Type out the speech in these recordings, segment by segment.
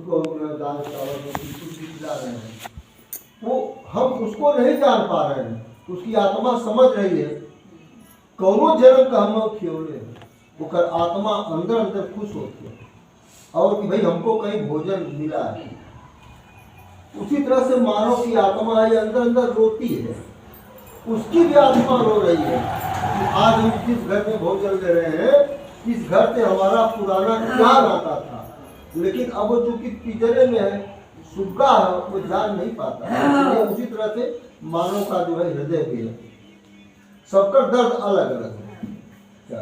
उसको दाल चावल में कुछ भी खिला रहे हैं, वो हम उसको नहीं जान पा रहे हैं, उसकी आत्मा समझ रही है कौनो जन्म का हम खियोले हैं, ओकर आत्मा अंदर अंदर खुश होती है और कि भाई हमको कहीं भोजन मिला है। उसी तरह से मानव की आत्मा है अंदर अंदर रोती है, उसकी भी आत्मा रो रही है कि आज हम जिस घर में भोजन ले रहे हैं इस घर से हमारा पुराना क्या नाता था, लेकिन अब वो चूंकि पिंजरे में है, सुग्गा है, वो जान नहीं पाता। उसी तरह से मानव का जो है हृदय भी है, सबका दर्द अलग अलग है। क्या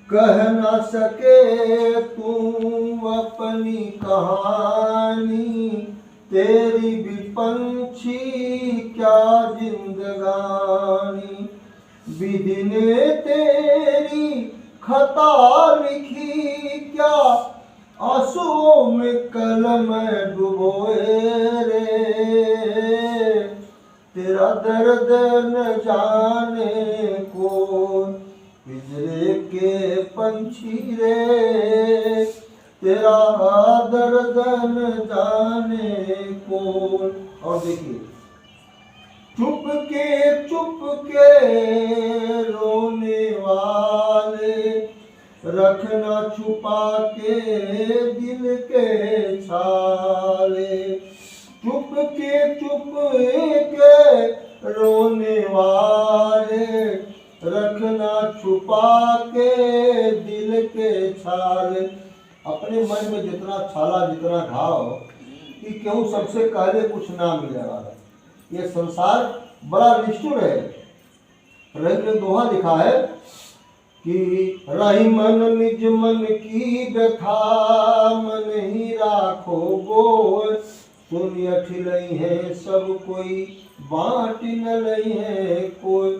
कह न सके तुम अपनी कहानी, तेरी भी पंछी क्या जिंदगानी, विधि ने तेरी खता लिखी क्या, आंसुओं में कलम डुबोए रे, तेरा दर्द न जाने को पिंजरे के पंछी रे, तेरा दर्द न जाने को। और देखिए चुप के रोने वाले, रखना छुपा के दिल के छाले, चुप के रोने वाले, रखना छुपा के दिल के छाले। अपने मन में जितना छाला जितना घाव कि क्यों सबसे पहले कुछ ना मिलेगा। ये संसार बड़ा निष्ठुर है। रही में दोहा लिखा है कि रही मन निज मन की व्यथा, मन ही राखो बोल, सुन अठिलई है सब कोई, बांट न लई है कोई।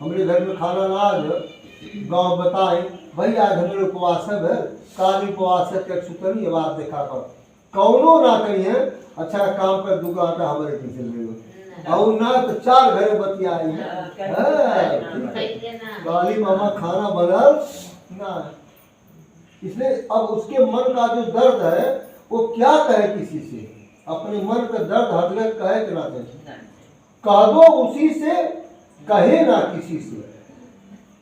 हमारे घर में खाना ना आज गाँव बताए भाई आज हमारे उपवास है, काल उपवास है, सुतनी ये बात देखा कर कौनो ना कही है। अच्छा काम कर दूंगा आटा हमारे पीछे ले लो और ना तो 4 घरे बतियाई गाली मामा खाना बनल ना। इसलिए अब उसके मन का जो दर्द है वो क्या कहे किसी से, अपने मन का दर्द हटकर कहे कि ना कहे, कह दो उसी से, कहे ना किसी से,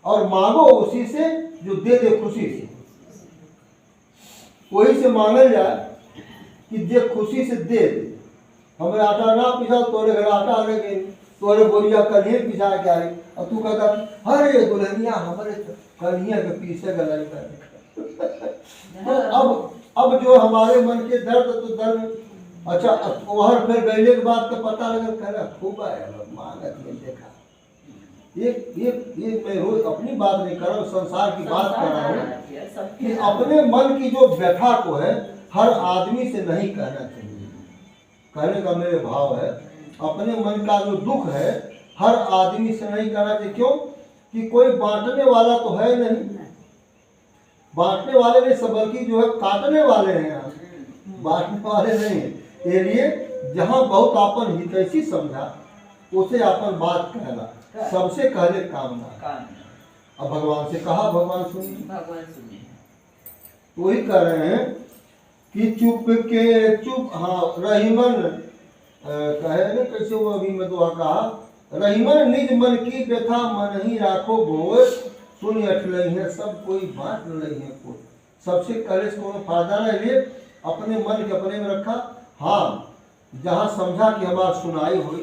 और मांगो उसी से जो दे दे खुशी से। वही से मांगल जाए कि जे खुशी से दे दे। हमें आटा ना पिसा तोरे घर आटा आने के, तोरे बोरिया कन्हे पिसा के आई और तू कहता अरे दुल्हनिया हमारे कन्हिया के पीछे गलाई कर। तो अब जो हमारे मन के दर्द तो दर्द। अच्छा वहाँ फिर गैले के बाद तो पता लगा कह खूब आया मांगत में देखा। ये मैं रोज अपनी बात नहीं कर रहा हूँ, संसार की बात कर रहा हूँ कि अपने मन की जो व्यथा को है हर आदमी से नहीं कहना चाहिए। कहने का मेरे भाव है अपने मन का जो दुख है हर आदमी से नहीं कहना चाहिए। क्यों कि कोई बांटने वाला तो है नहीं, बांटने वाले नहीं सब बल्कि जो है काटने वाले हैं, यहाँ बांटने वाले नहीं। इसलिए जहाँ बहुत अपन हितैषी समझा उसे अपन बात कहला, सबसे कहले काम ना। अब भगवान से कहा भगवान सुनिए, वही कह रहे हैं कि चुप हाँ रहीमन कहे न कैसे वो अभी मैं दुआ कहा, रहीमन निज मन की व्यथा मन ही राखो भोर, सुन अठलई है सब कोई बांट लई है कोई। सबसे पहले से कोनो फायदा नहीं लिए, अपने मन के अपने में रखा। हाँ जहाँ समझा कि हमारा सुनाई हुई